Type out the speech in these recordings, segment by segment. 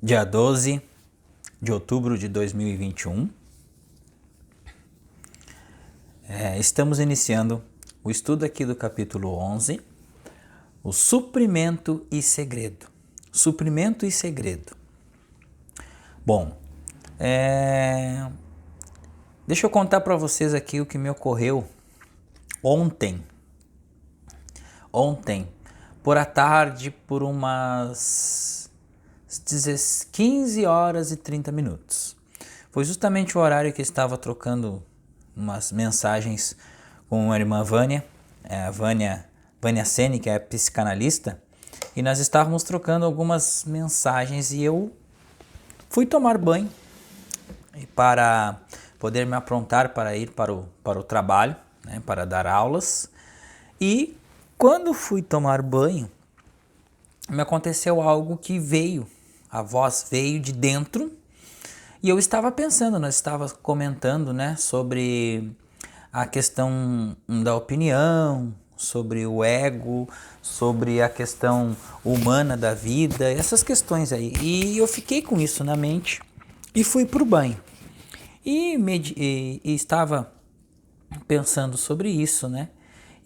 dia 12 de outubro de 2021. Estamos iniciando o estudo aqui do capítulo 11, o suprimento e segredo. Suprimento e segredo. Bom, deixa eu contar para vocês aqui o que me ocorreu ontem, por a tarde, por umas 15 horas e 30 minutos. Foi justamente o horário que estava trocando umas mensagens com a irmã Vânia, a Vânia Sene, que é psicanalista, e nós estávamos trocando algumas mensagens e eu fui tomar banho para poder me aprontar para ir para o trabalho, né, para dar aulas. E quando fui tomar banho, me aconteceu algo que a voz veio de dentro e eu estava pensando, nós estávamos comentando, né, sobre a questão da opinião, sobre o ego, sobre a questão humana da vida, essas questões aí. E eu fiquei com isso na mente e fui para o banho. E estava pensando sobre isso, né?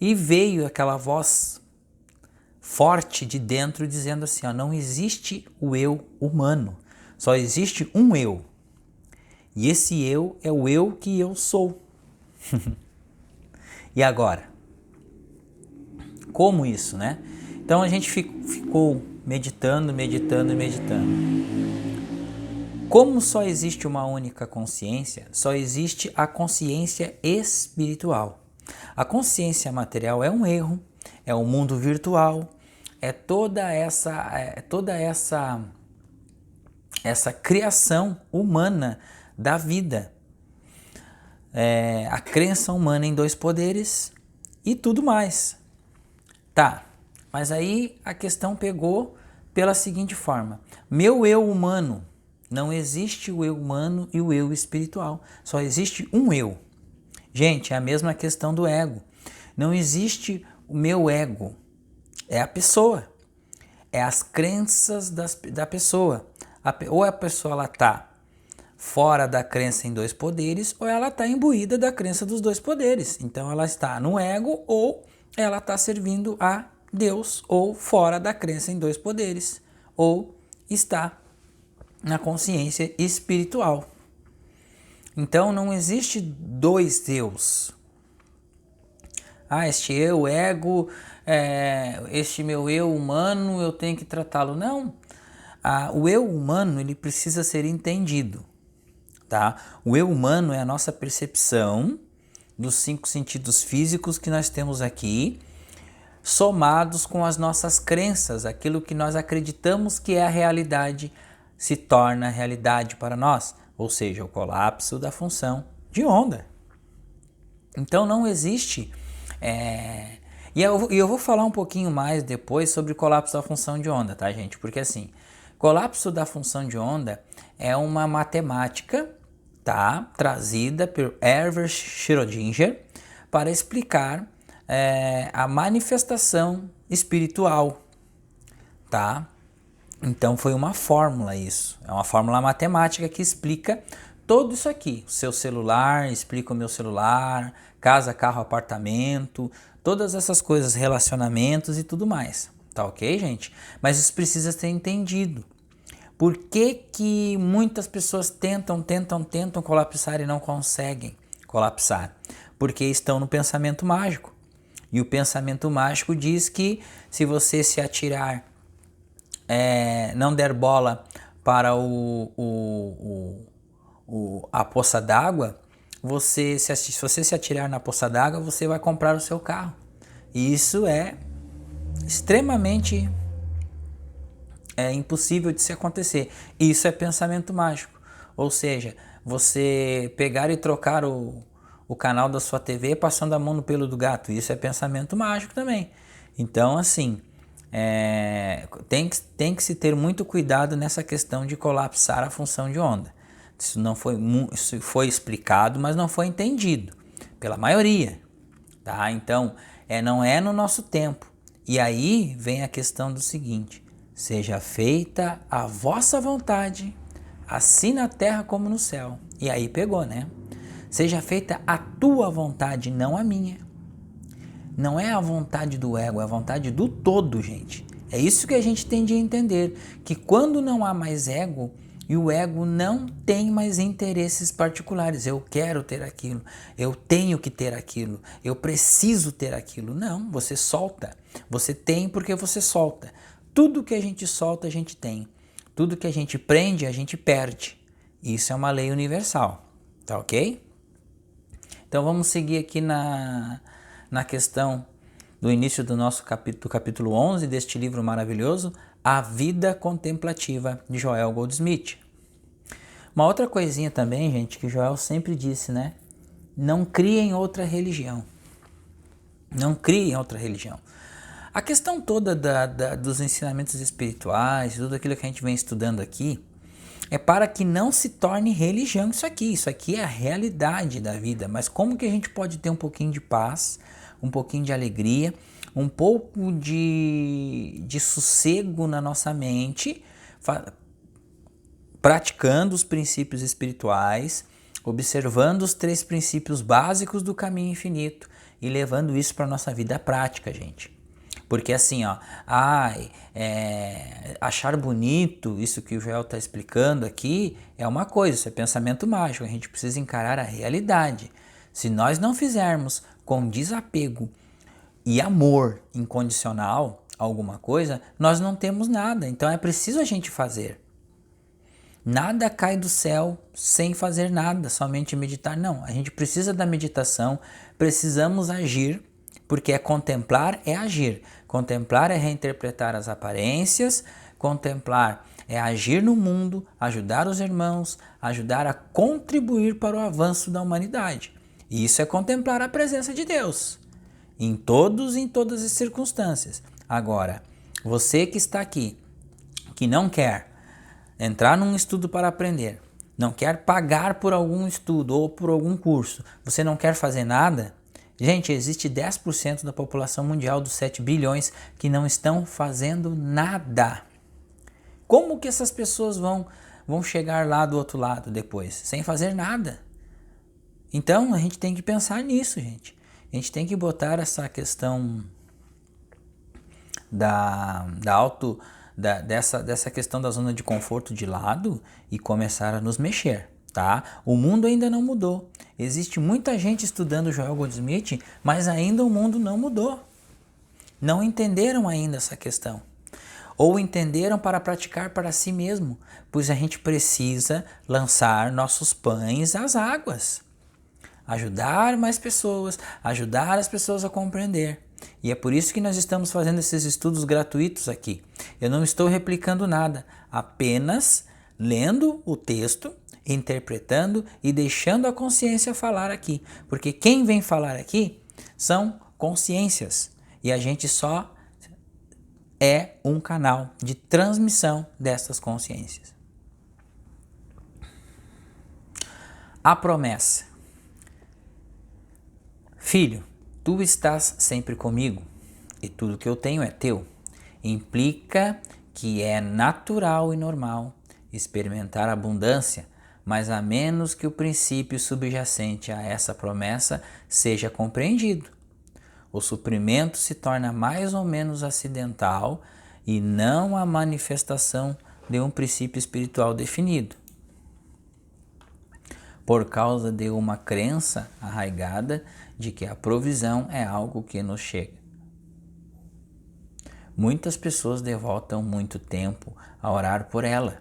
E veio aquela voz forte de dentro dizendo assim, ó, não existe o eu humano, só existe um eu. E esse eu é o eu que eu sou. E agora? Como isso, né? Então a gente ficou meditando. Como só existe uma única consciência, só existe a consciência espiritual. A consciência material é um erro, é o mundo virtual, é toda essa criação humana da vida. A crença humana em dois poderes e tudo mais. Tá, mas aí a questão pegou pela seguinte forma. Meu eu humano, não existe o eu humano e o eu espiritual. Só existe um eu. Gente, é a mesma questão do ego. Não existe o meu ego. É a pessoa. É as crenças da pessoa. Ou a pessoa está fora da crença em dois poderes, ou ela está imbuída da crença dos dois poderes. Então ela está no ego ou ela está servindo a Deus, ou fora da crença em dois poderes, ou está na consciência espiritual. Então não existe dois Deus. Este eu, ego, este meu eu humano, eu tenho que tratá-lo. Não. O eu humano, ele precisa ser entendido. Tá? O eu humano é a nossa percepção dos 5 sentidos físicos que nós temos aqui, somados com as nossas crenças, aquilo que nós acreditamos que é a realidade se torna realidade para nós, ou seja, o colapso da função de onda. Então não existe... E eu vou falar um pouquinho mais depois sobre o colapso da função de onda, tá, gente? Porque assim, colapso da função de onda é uma matemática, tá, trazida por Herbert Schrödinger para explicar a manifestação espiritual, tá? Então foi uma fórmula isso, é uma fórmula matemática que explica tudo isso aqui. O seu celular explica o meu celular, casa, carro, apartamento, todas essas coisas, relacionamentos e tudo mais, tá ok, gente? Mas isso precisa ser entendido. Por que muitas pessoas tentam colapsar e não conseguem colapsar? Porque estão no pensamento mágico. E o pensamento mágico diz que se você se atirar, não der bola para a poça d'água, se você se atirar na poça d'água, você vai comprar o seu carro. E isso é extremamente impossível de se acontecer. Isso é pensamento mágico. Ou seja, você pegar e trocar o canal da sua TV passando a mão no pelo do gato. Isso é pensamento mágico também. Então, assim, tem que se ter muito cuidado nessa questão de colapsar a função de onda. Isso foi explicado, mas não foi entendido pela maioria. Tá? Então, não é no nosso tempo. E aí vem a questão do seguinte: seja feita a vossa vontade, assim na terra como no céu. E aí pegou, né? Seja feita a tua vontade, não a minha. Não é a vontade do ego, é a vontade do todo, gente. É isso que a gente tem de entender, que quando não há mais ego, e o ego não tem mais interesses particulares. Eu quero ter aquilo, eu tenho que ter aquilo, eu preciso ter aquilo. Não, você solta. Você tem porque você solta. Tudo que a gente solta, a gente tem. Tudo que a gente prende, a gente perde. Isso é uma lei universal, tá ok? Então vamos seguir aqui na questão do início do nosso capítulo 11 deste livro maravilhoso, A Vida Contemplativa, de Joel Goldsmith. Uma outra coisinha também, gente, que Joel sempre disse, né? Não criem outra religião. Não criem outra religião. A questão toda dos ensinamentos espirituais, tudo aquilo que a gente vem estudando aqui, é para que não se torne religião isso aqui. Isso aqui é a realidade da vida. Mas como que a gente pode ter um pouquinho de paz, um pouquinho de alegria, um pouco de sossego na nossa mente, praticando os princípios espirituais, observando os 3 princípios básicos do caminho infinito e levando isso para a nossa vida prática, gente. Porque assim, ó, achar bonito, isso que o Joel está explicando aqui, é uma coisa, isso é pensamento mágico, a gente precisa encarar a realidade. Se nós não fizermos com desapego e amor incondicional alguma coisa, nós não temos nada, então é preciso a gente fazer. Nada cai do céu sem fazer nada, somente meditar. Não, a gente precisa da meditação, precisamos agir, porque contemplar é agir. Contemplar é reinterpretar as aparências, contemplar é agir no mundo, ajudar os irmãos, ajudar a contribuir para o avanço da humanidade. E isso é contemplar a presença de Deus, em todas as circunstâncias. Agora, você que está aqui, que não quer entrar num estudo para aprender, não quer pagar por algum estudo ou por algum curso, você não quer fazer nada, gente, existe 10% da população mundial dos 7 bilhões que não estão fazendo nada. Como que essas pessoas vão chegar lá do outro lado depois? Sem fazer nada. Então a gente tem que pensar nisso, gente. A gente tem que botar essa questão dessa questão da zona de conforto de lado e começar a nos mexer, tá? O mundo ainda não mudou. Existe muita gente estudando Joel Goldsmith, mas ainda o mundo não mudou. Não entenderam ainda essa questão. Ou entenderam para praticar para si mesmo, pois a gente precisa lançar nossos pães às águas. Ajudar mais pessoas, ajudar as pessoas a compreender. E é por isso que nós estamos fazendo esses estudos gratuitos aqui. Eu não estou replicando nada, apenas lendo o texto, interpretando e deixando a consciência falar aqui. Porque quem vem falar aqui são consciências. E a gente só é um canal de transmissão dessas consciências. A promessa. Filho, tu estás sempre comigo e tudo que eu tenho é teu. Implica que é natural e normal experimentar abundância, mas a menos que o princípio subjacente a essa promessa seja compreendido. O suprimento se torna mais ou menos acidental e não a manifestação de um princípio espiritual definido, por causa de uma crença arraigada de que a provisão é algo que nos chega. Muitas pessoas devotam muito tempo a orar por ela,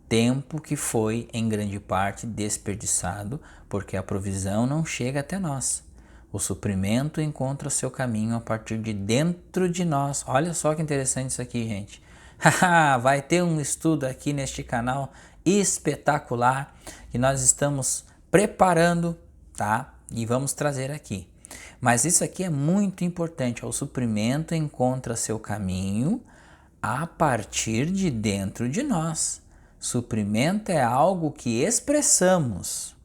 tempo que foi em grande parte desperdiçado porque a provisão não chega até nós. O suprimento encontra seu caminho a partir de dentro de nós. Olha só que interessante isso aqui, gente. Vai ter um estudo aqui neste canal espetacular que nós estamos preparando, tá? E vamos trazer aqui. Mas isso aqui é muito importante. O suprimento encontra seu caminho a partir de dentro de nós. Suprimento é algo que expressamos.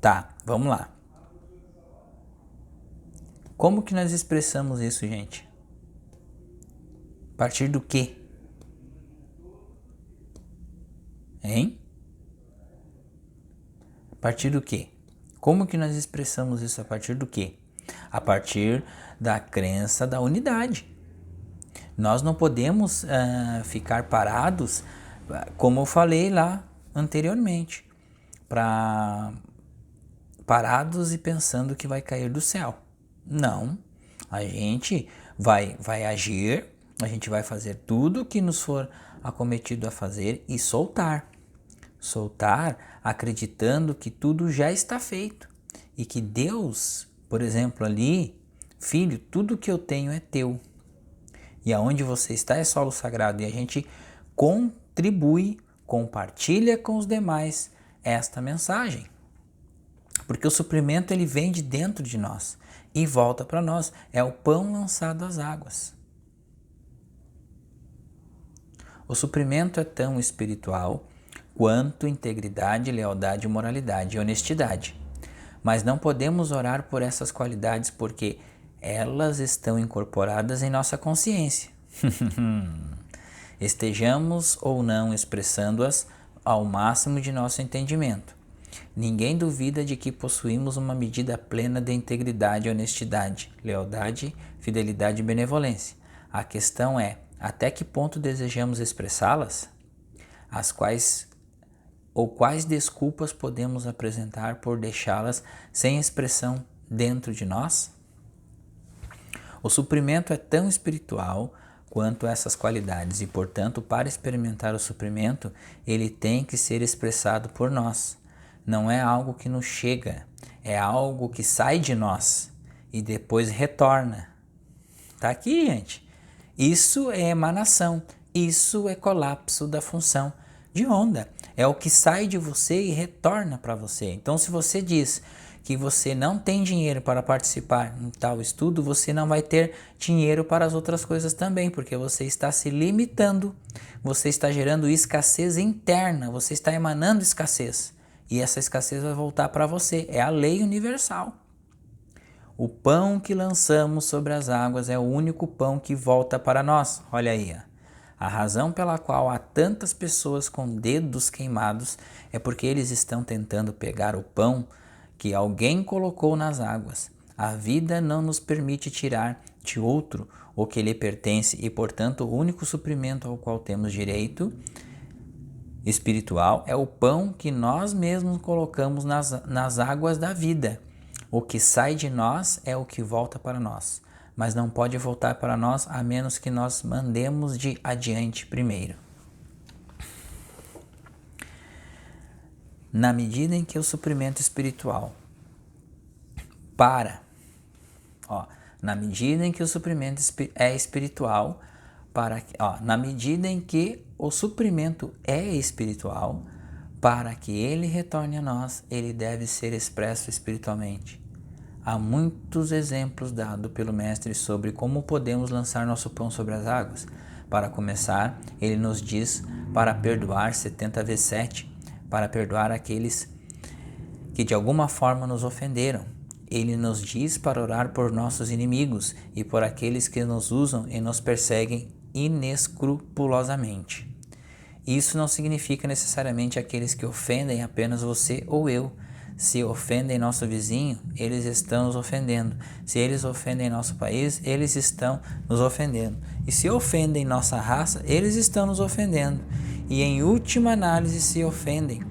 Tá, vamos lá. Como que nós expressamos isso, gente? A partir do quê? Hein? A partir do quê? Como que nós expressamos isso a partir do quê? A partir da crença da unidade. Nós não podemos ficar parados, como eu falei lá anteriormente, parados e pensando que vai cair do céu. Não, a gente vai agir, a gente vai fazer tudo o que nos for acometido a fazer e soltar. Soltar acreditando que tudo já está feito e que Deus, por exemplo, ali, filho, tudo que eu tenho é teu. E aonde você está é solo sagrado, e a gente contribui, compartilha com os demais esta mensagem. Porque o suprimento ele vem de dentro de nós e volta para nós. É o pão lançado às águas. O suprimento é tão espiritual quanto integridade, lealdade, moralidade e honestidade. Mas não podemos orar por essas qualidades porque elas estão incorporadas em nossa consciência. Estejamos ou não expressando-as ao máximo de nosso entendimento. Ninguém duvida de que possuímos uma medida plena de integridade, honestidade, lealdade, fidelidade e benevolência. A questão é, até que ponto desejamos expressá-las? Quais desculpas podemos apresentar por deixá-las sem expressão dentro de nós? O suprimento é tão espiritual quanto essas qualidades e, portanto, para experimentar o suprimento, ele tem que ser expressado por nós. Não é algo que nos chega, é algo que sai de nós e depois retorna. Tá aqui, gente. Isso é emanação, isso é colapso da função de onda. É o que sai de você e retorna para você. Então, se você diz que você não tem dinheiro para participar em tal estudo, você não vai ter dinheiro para as outras coisas também, porque você está se limitando, você está gerando escassez interna, você está emanando escassez. E essa escassez vai voltar para você. É a lei universal. O pão que lançamos sobre as águas é o único pão que volta para nós. Olha aí. A razão pela qual há tantas pessoas com dedos queimados é porque eles estão tentando pegar o pão que alguém colocou nas águas. A vida não nos permite tirar de outro o que lhe pertence e, portanto, o único suprimento ao qual temos direito espiritual é o pão que nós mesmos colocamos nas águas da vida. O que sai de nós é o que volta para nós, mas não pode voltar para nós a menos que nós mandemos de adiante primeiro. Na medida em que o suprimento espiritual na medida em que o suprimento é espiritual, na medida em que o suprimento é espiritual, para que ele retorne a nós, ele deve ser expresso espiritualmente. Há muitos exemplos dados pelo Mestre sobre como podemos lançar nosso pão sobre as águas. Para começar, ele nos diz para perdoar 70 vezes 7, para perdoar aqueles que de alguma forma nos ofenderam. Ele nos diz para orar por nossos inimigos e por aqueles que nos usam e nos perseguem inescrupulosamente. Isso não significa necessariamente aqueles que ofendem apenas você ou eu. Se ofendem nosso vizinho, eles estão nos ofendendo. Se eles ofendem nosso país, eles estão nos ofendendo. E se ofendem nossa raça, eles estão nos ofendendo. E em última análise, se ofendem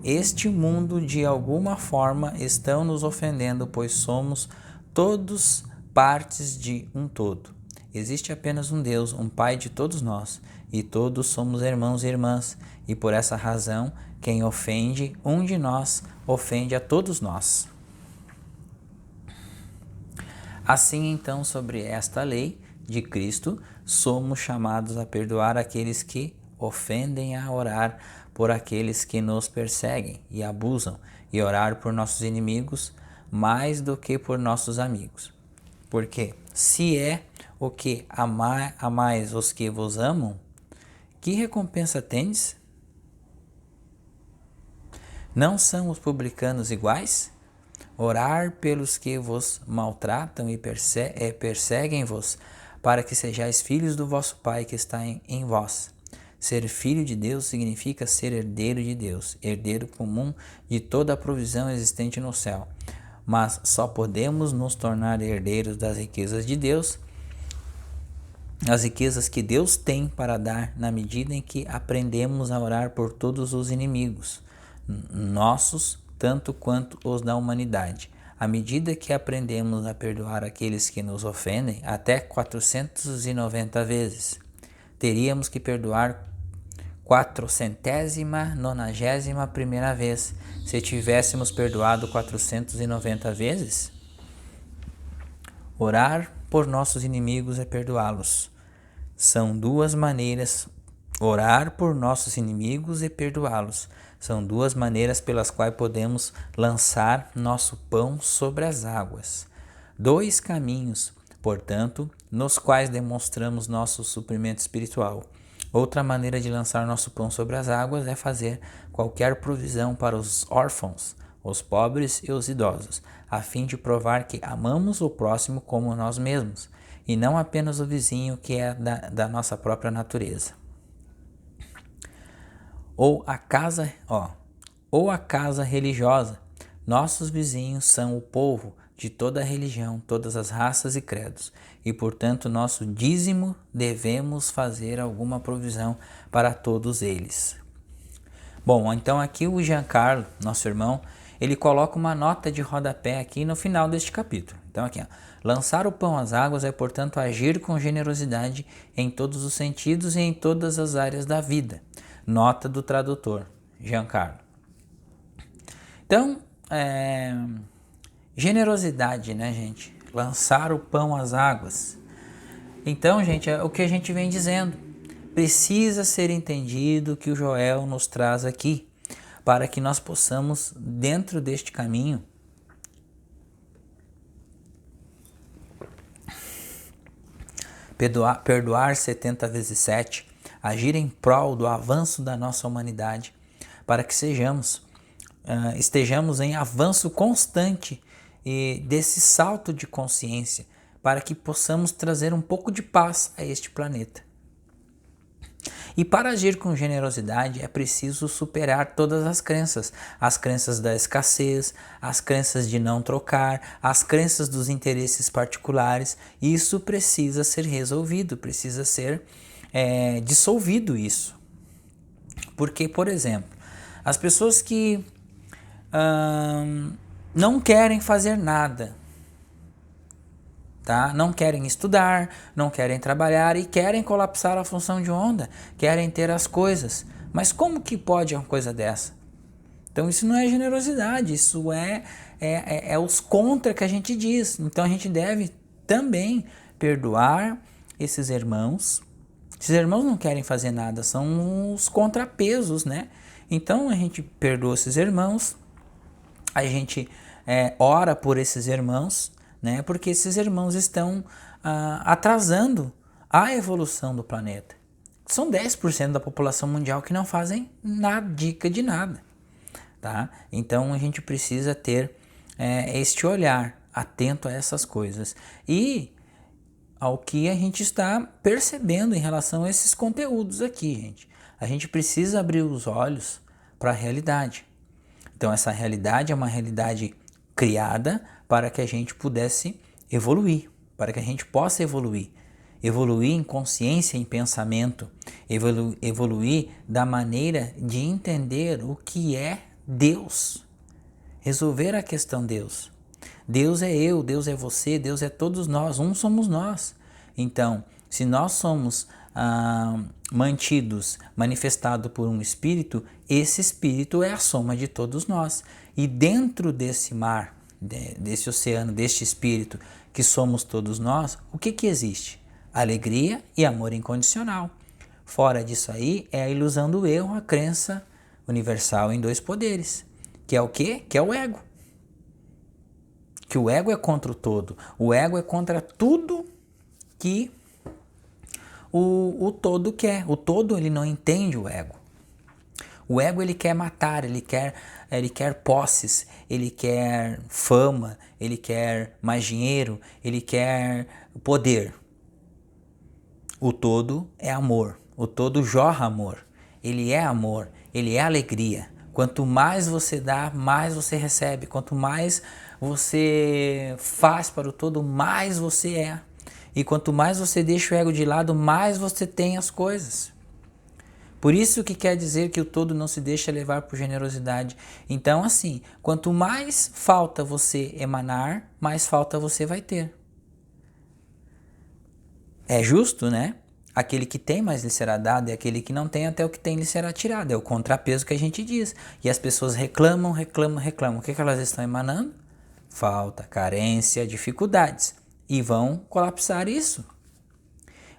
este mundo, de alguma forma estão nos ofendendo, pois somos todos partes de um todo. Existe apenas um Deus, um Pai de todos nós, e todos somos irmãos e irmãs, e por essa razão, quem ofende um de nós, ofende a todos nós. Assim, então, sobre esta lei de Cristo, somos chamados a perdoar aqueles que ofendem, a orar por aqueles que nos perseguem e abusam, e orar por nossos inimigos mais do que por nossos amigos. Porque se é o que amais os que vos amam, que recompensa tendes? Não são os publicanos iguais? Orar pelos que vos maltratam e perseguem-vos, para que sejais filhos do vosso Pai que está em vós. Ser filho de Deus significa ser herdeiro de Deus, herdeiro comum de toda a provisão existente no céu. Mas só podemos nos tornar herdeiros das riquezas de Deus, as riquezas que Deus tem para dar, na medida em que aprendemos a orar por todos os inimigos, nossos tanto quanto os da humanidade. À medida que aprendemos a perdoar aqueles que nos ofendem, até 490 vezes, teríamos que perdoar 491ª vez. Se tivéssemos perdoado 490 vezes, orar por nossos inimigos é perdoá-los. São duas maneiras, orar por nossos inimigos e perdoá-los. São duas maneiras pelas quais podemos lançar nosso pão sobre as águas. Dois caminhos, portanto, nos quais demonstramos nosso suprimento espiritual. Outra maneira de lançar nosso pão sobre as águas é fazer qualquer provisão para os órfãos, os pobres e os idosos, a fim de provar que amamos o próximo como nós mesmos, e não apenas o vizinho que é da nossa própria natureza. Ou a casa religiosa. Nossos vizinhos são o povo de toda a religião, todas as raças e credos, e portanto nosso dízimo devemos fazer alguma provisão para todos eles. Bom, então aqui o Giancarlo, nosso irmão, ele coloca uma nota de rodapé aqui no final deste capítulo. Então aqui, lançar o pão às águas é, portanto, agir com generosidade em todos os sentidos e em todas as áreas da vida. Nota do tradutor, Giancarlo. Então, generosidade, né, gente? Lançar o pão às águas. Então, gente, é o que a gente vem dizendo. Precisa ser entendido o que o Joel nos traz aqui, para que nós possamos, dentro deste caminho, perdoar 70 vezes 7, agir em prol do avanço da nossa humanidade, para que estejamos em avanço constante e desse salto de consciência, para que possamos trazer um pouco de paz a este planeta. E para agir com generosidade é preciso superar todas as crenças da escassez, as crenças de não trocar, as crenças dos interesses particulares. Isso precisa ser resolvido, precisa ser dissolvido isso. Porque, por exemplo, as pessoas que não querem fazer nada, tá? Não querem estudar, não querem trabalhar e querem colapsar a função de onda, querem ter as coisas. Mas como que pode uma coisa dessa? Então isso não é generosidade, isso é os contra que a gente diz. Então a gente deve também perdoar esses irmãos. Esses irmãos não querem fazer nada, são os contrapesos, né? Então a gente perdoa esses irmãos, a gente ora por esses irmãos, né? Porque esses irmãos estão atrasando a evolução do planeta. São 10% da população mundial que não fazem dica de nada, tá? Então a gente precisa ter este olhar atento a essas coisas e ao que a gente está percebendo em relação a esses conteúdos aqui, gente. A gente precisa abrir os olhos para a realidade. Então essa realidade é uma realidade criada para que a gente pudesse evoluir, para que a gente possa evoluir em consciência, em pensamento, evoluir da maneira de entender o que é Deus, resolver a questão Deus. Deus é eu, Deus é você, Deus é todos nós, um somos nós. Então, se nós somos manifestado por um espírito, esse espírito é a soma de todos nós. E dentro desse mar, desse oceano, deste espírito que somos todos nós, o que existe? Alegria e amor incondicional. Fora disso aí é a ilusão do erro, a crença universal em dois poderes. Que é o quê? Que é o ego. Que o ego é contra o todo. O ego é contra tudo que o todo quer. O todo ele não entende o ego. O ego ele quer matar, ele quer posses, ele quer fama, ele quer mais dinheiro, ele quer poder. O todo é amor, o todo jorra amor, ele é amor, ele é alegria. Quanto mais você dá, mais você recebe. Quanto mais você faz para o todo, mais você é. E quanto mais você deixa o ego de lado, mais você tem as coisas. Por isso que quer dizer que o todo não se deixa levar por generosidade. Então, assim, quanto mais falta você emanar, mais falta você vai ter. É justo, né? Aquele que tem, mais lhe será dado, e aquele que não tem, até o que tem lhe será tirado. É o contrapeso que a gente diz. E as pessoas reclamam. O que elas estão emanando? Falta, carência, dificuldades. E vão colapsar isso.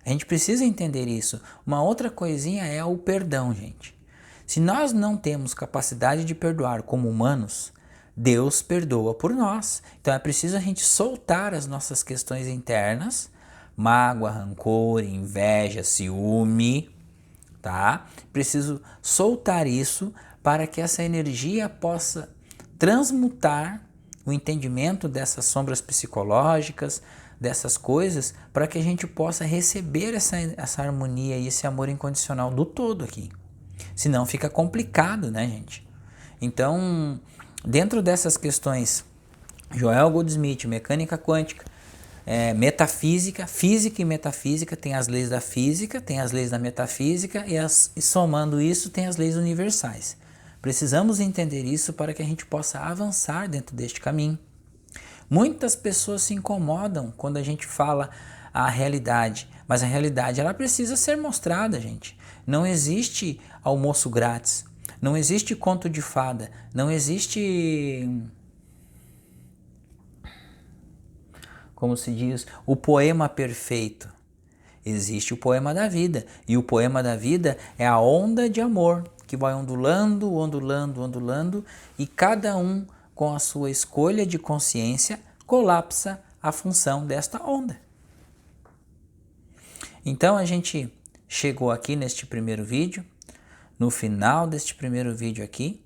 A gente precisa entender isso. Uma outra coisinha é o perdão, gente. Se nós não temos capacidade de perdoar como humanos, Deus perdoa por nós. Então é preciso a gente soltar as nossas questões internas, mágoa, rancor, inveja, ciúme, tá? Preciso soltar isso para que essa energia possa transmutar o entendimento dessas sombras psicológicas, dessas coisas, para que a gente possa receber essa harmonia e esse amor incondicional do todo aqui. Senão fica complicado, né, gente? Então, dentro dessas questões, Joel Goldsmith, mecânica quântica, metafísica, física e metafísica, tem as leis da física, tem as leis da metafísica e somando isso tem as leis universais. Precisamos entender isso para que a gente possa avançar dentro deste caminho. Muitas pessoas se incomodam quando a gente fala a realidade, mas a realidade ela precisa ser mostrada, gente. Não existe almoço grátis, não existe conto de fada, não existe, como se diz, o poema perfeito. Existe o poema da vida, e o poema da vida é a onda de amor que vai ondulando, ondulando, ondulando, e cada um com a sua escolha de consciência colapsa a função desta onda. Então a gente chegou aqui neste primeiro vídeo, no final deste primeiro vídeo aqui,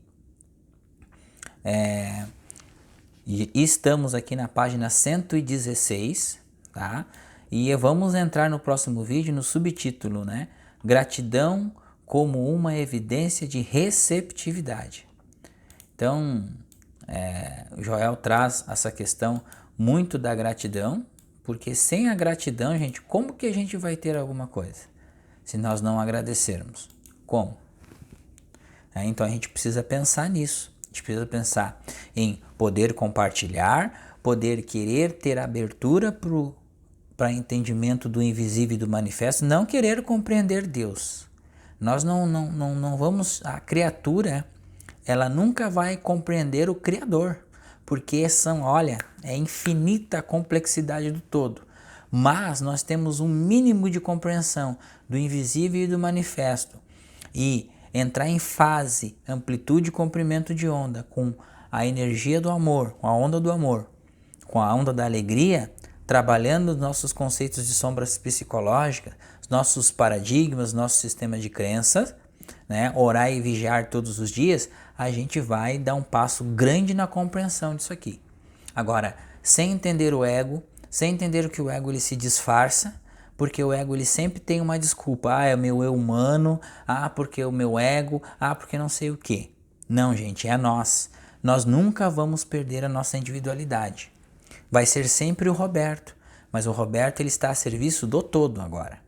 e estamos aqui na página 116, tá? E vamos entrar no próximo vídeo no subtítulo, né? Gratidão como uma evidência de receptividade. Então, o Joel traz essa questão muito da gratidão, porque sem a gratidão, gente, como que a gente vai ter alguma coisa? Se nós não agradecermos. Como? Então a gente precisa pensar nisso. A gente precisa pensar em poder compartilhar, poder querer ter abertura para entendimento do invisível e do manifesto, não querer compreender Deus. Nós não vamos, a criatura, ela nunca vai compreender o Criador, porque é infinita a complexidade do todo. Mas nós temos um mínimo de compreensão do invisível e do manifesto. E entrar em fase, amplitude e comprimento de onda com a energia do amor, com a onda do amor, com a onda da alegria, trabalhando os nossos conceitos de sombras psicológicas, nossos paradigmas, nosso sistema de crenças, né? Orar e vigiar todos os dias, a gente vai dar um passo grande na compreensão disso aqui. Agora, sem entender o ego, sem entender que o ego ele se disfarça, porque o ego ele sempre tem uma desculpa. É o meu eu humano, porque o meu ego, porque não sei o quê. Não, gente, é nós. Nós nunca vamos perder a nossa individualidade. Vai ser sempre o Roberto, mas o Roberto ele está a serviço do todo agora.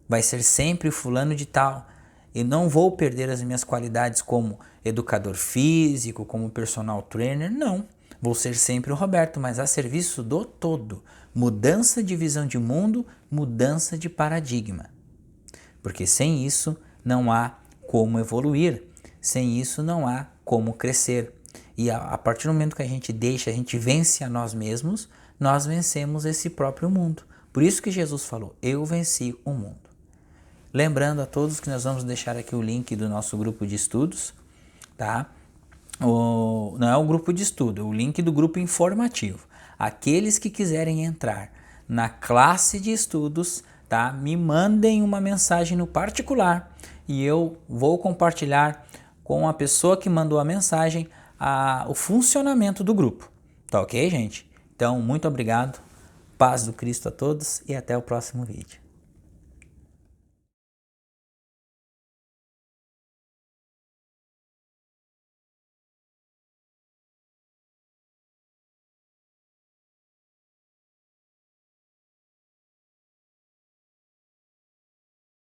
Vai ser sempre o fulano de tal. Eu não vou perder as minhas qualidades como educador físico, como personal trainer, não. Vou ser sempre o Roberto, mas a serviço do todo. Mudança de visão de mundo, mudança de paradigma. Porque sem isso não há como evoluir, sem isso não há como crescer. E a partir do momento que a gente vence a nós mesmos, nós vencemos esse próprio mundo. Por isso que Jesus falou, eu venci o mundo. Lembrando a todos que nós vamos deixar aqui o link do nosso grupo de estudos, tá? Não é o grupo de estudo, é o link do grupo informativo. Aqueles que quiserem entrar na classe de estudos, tá? Me mandem uma mensagem no particular e eu vou compartilhar com a pessoa que mandou a mensagem o funcionamento do grupo. Tá ok, gente? Então, muito obrigado. Paz do Cristo a todos e até o próximo vídeo.